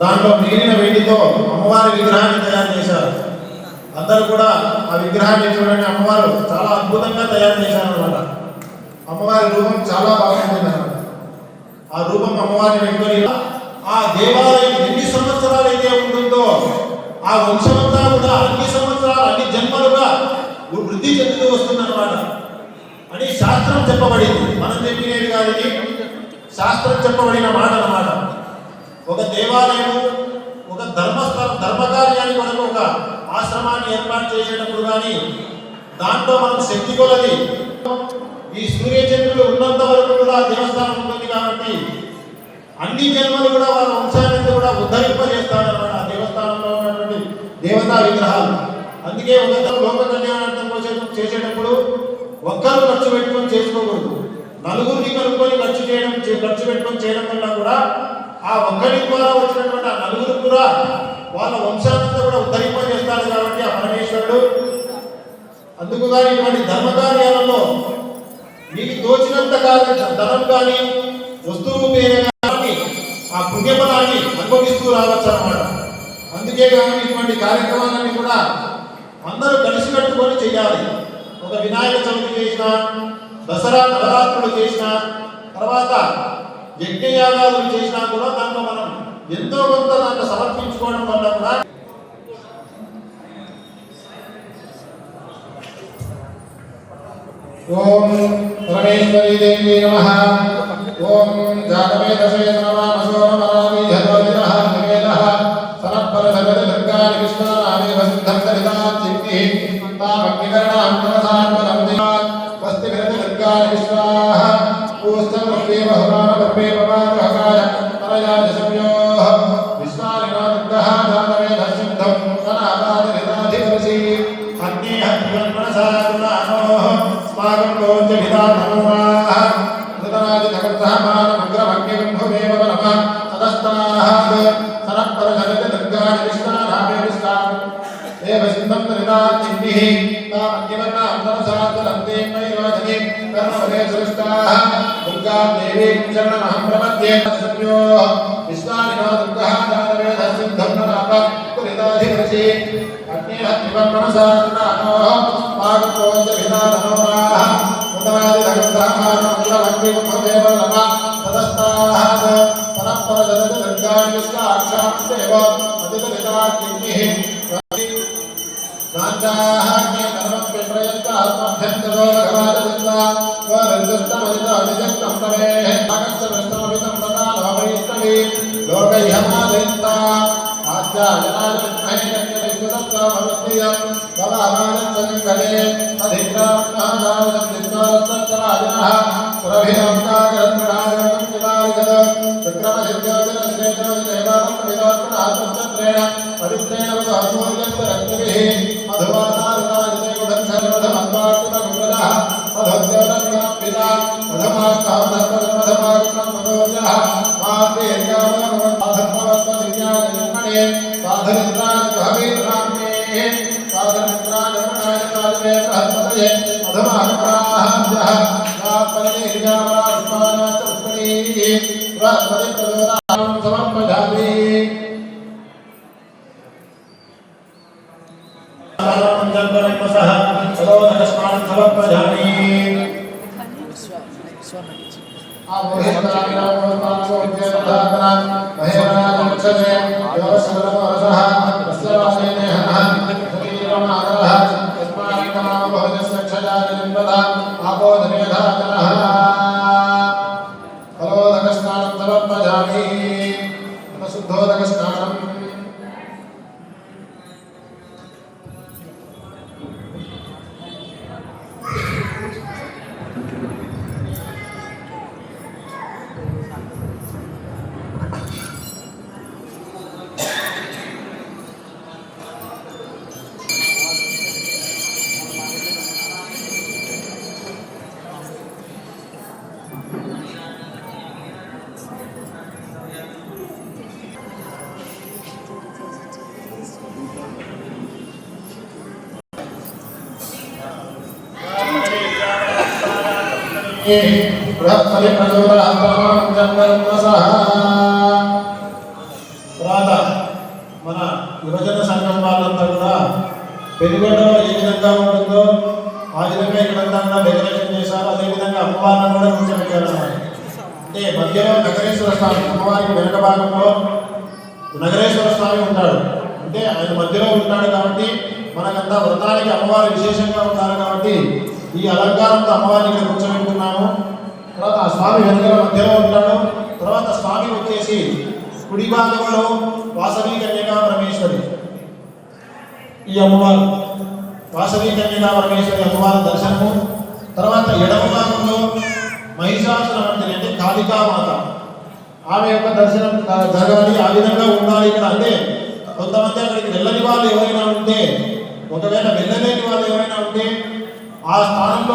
దాంట్లో మిగిలిన వెండితో అమ్మవారి విగ్రహాన్ని తయారు చేశారు. అందరూ కూడా ఆ విగ్రహాన్ని చూడండి, అమ్మవారు చాలా అద్భుతంగా తయారు చేశారనమాట. అమ్మవారి రూపం చాలా బాగుంటుంది అన్నమాట. ఆ రూపం అమ్మవారిని పెట్టుకొని ఆ దేవాలయం ఎన్ని సంవత్సరాలు అయితే ఉంటుందో ఆ వంశమంతా కూడా అన్ని సంవత్సరాలు అన్ని జన్మలుగా వృద్ధి చెందుతూ వస్తుందన్నమాట అని శాస్త్రం చెప్పబడింది. మనం చెప్పినది కాదు, శాస్త్రం చెప్పబడిన మాట అన్నమాట. ఒక దేవాలయం, ఒక ధర్మకార్యానికి కొరకు ఒక ఆశ్రమాన్ని ఏర్పాటు చేసేటప్పుడు కానీ దాంట్లో మనం శక్తి కొలది ఈ సూర్యచంద్రులు ఉన్నంత వరకు కూడా దేవస్థానం ఉంటుంది. కాబట్టి అన్ని జన్మలు కూడా వాళ్ళ వంశాన్ని కూడా ఉద్ధరింపజేస్తారన్నమాట ఆ దేవస్థానంలో ఉన్నటువంటి దేవతా విగ్రహాలు. అందుకే ఒక లోక కళ్యాణార్థం కోసం చేసేటప్పుడు ఒక్కరు ఖర్చు పెట్టుకొని చేసుకోకూడదు. నలుగురిని కనుక్కొని ఖర్చు పెట్టుకొని చేయడం వల్ల కూడా ఆ ఒక్కరి ద్వారా వచ్చినటువంటి ఆ నలుగురు కూడా వాళ్ళ వంశానంతా కూడా ఉద్ధరింపజేస్తాడు. కాబట్టి ఆ పరమేశ్వరుడు అందుకు కానీ ఇటువంటి ధర్మకార్యాలలో మీకు తోచినంత ధనం కానీ వస్తువు పేరు కానీ ఆ పుణ్యఫలాన్ని అనుభవిస్తూ రావచ్చు అన్నమాట. అందుకే కానీ ఇటువంటి కార్యక్రమాలన్నీ కూడా అందరూ కలిసి కట్టుకొని చేయాలి. ఒక వినాయక చవితి చేసిన, దసరా నవరాత్రులు చేసిన, తర్వాత యజ్ఞయాగాదులు చేసినా కూడా దాంట్లో మనం ఎంతో కొంత దాంట్లో సమర్పించుకోవడం వల్ల కూడా ఓం పరమేశ్వరీ దేవి నమః. ఓం జాతవేదసే నమః. సోమరావి జగోదినః నివేదః సనప్పర జగతి దుర్గాని కృష్ణానామే వసిద్ధం సరితాత్తిః తామగ్నికరణాం తమసాన్వరం దివాత్ వస్తి విరతి దుర్గాని విశ్వాః పూస్తం రుష్వే బహుమాన గర్భే పవాదహకాయ తనయాజ సంయోః విశ్వానినో దుర్గః జాతవేదసిద్ధం తనాపాదిరితాధిపసి అగ్నేః మనసా గుణానోః స్మాగం లోంచ విధానోరాః మృతనాది జగత్సహమానముగ్రమగ్నిగంభుమేవ నమః తదస్తాః సనప్పర జగతి దుర్గాని విశ్వానామే విశ్వాం ఏవ సిద్ధం తరితాత్తిః తామగ్నివర్ణాం తమసాత్వలంతే మయరోజనే కర్మవదే సృష్టాః దుర్గా దేవీ శరణమహం ప్రపద్యే సంయోః విశ్వానినో దుర్గః జాతవేదసిద్ధం తనాపాదిరితాధిపసి అగ్నేః త్రివర్ణమసా గుణానోః స్మాగం లోంచ విధానోరాః ముదనాది జగత్సహమానముగ్రమగ్నిగంభుమేవ నమః తదస్తాః సనప్పర జగతి దుర్గాని విశ్వాక్షాంతేవ అతిదరితాత్తిః రాజ్యాహ్నే ధర్మం విప్రయత్తాత్మభ్యంతరో భగవాదవిద్వా స్వనిర్దిష్టమజితానిజక్తం తమేః ఆగస్త్యమిష్టమమితం తదానవైష్ణవీ లోకైహమాదయంతా ఆజ్యాయనాయ విద్మహే కన్యవిద్యుదత్తామనుష్ఠియం బలామానత్సంకలే అధిగ్రామహాదానం దిగ్వారస్తరాజనః సురభిరంకాగరత్మనాగరం కిలారిజద విక్రమసిద్ధ్యోతిరసిదేతరోజిదేవానం విదోత్మనాత్మచత్రేణ పరిత్రేణ వదహసూర్యస్వరత్నభిః మధువాతారుతాజిదేకుధంసర్వధమద్వార్తితగుప్రదః మధోద్యోతస్వరపితా మధమాస్తామధర్మధర్మధమాగుణమధోజః మాత్రేర్యామోధర్మవత్వదివ్యాజన్మణే సాధనిద్రాజగహవీర్రామ్యే సాధనిద్రాజమణాయకాజమే బృహత్పతయే మధుమాగప్రాహాభ్యः రాపరినిర్యామరాస్మానాచ ఉత్పరీः బృహత్పతిప్రదోదానం సమర్పయామి. తర్వాత మన యువజన సంఘం వాళ్ళంతా కూడా పెనుగొండలో ఏ విధంగా ఉంటుందో ఆ విధంగా ఇక్కడంతా కూడా డెకరేషన్ చేశారు. అదేవిధంగా అమ్మవారిని కూడా కూర్చోబెట్టారు అన్నమాట. అంటే మధ్యలో నగరేశ్వర స్వామి, అమ్మవారికి వెనక భాగంలో నగరేశ్వర స్వామి ఉంటాడు. అంటే ఆయన మధ్యలో ఉంటాడు కాబట్టి మనకంతా వ్రతానికి అమ్మవారు విశేషంగా ఉంటారు కాబట్టి ఈ అలంకారంతో అమ్మవారిని ఇక్కడ కూర్చోబెట్టుకున్నాము. తర్వాత ఆ స్వామి వెనక మధ్యలో ఉంటాడు. తర్వాత స్వామి వచ్చేసి కుడి భాగంలో వాసవి కన్యకా పరమేశ్వరి, ఈ అమ్మవారు వాసవి కన్యకా పరమేశ్వరి అమ్మవారి దర్శనము. తర్వాత ఎడమ భాగంలో మహిషాసురమర్దిని అంటే కాళికామాత, ఆమె యొక్క దర్శనం జరగాలి. ఆ విధంగా ఉండాలి ఇక్కడ. అంటే కొంతమంది అక్కడికి వెళ్ళని వాళ్ళు ఎవరైనా ఉంటే, ఒకవేళ వెళ్ళలేని వాళ్ళు ఎవరైనా ఉంటే ఆ స్థానంలో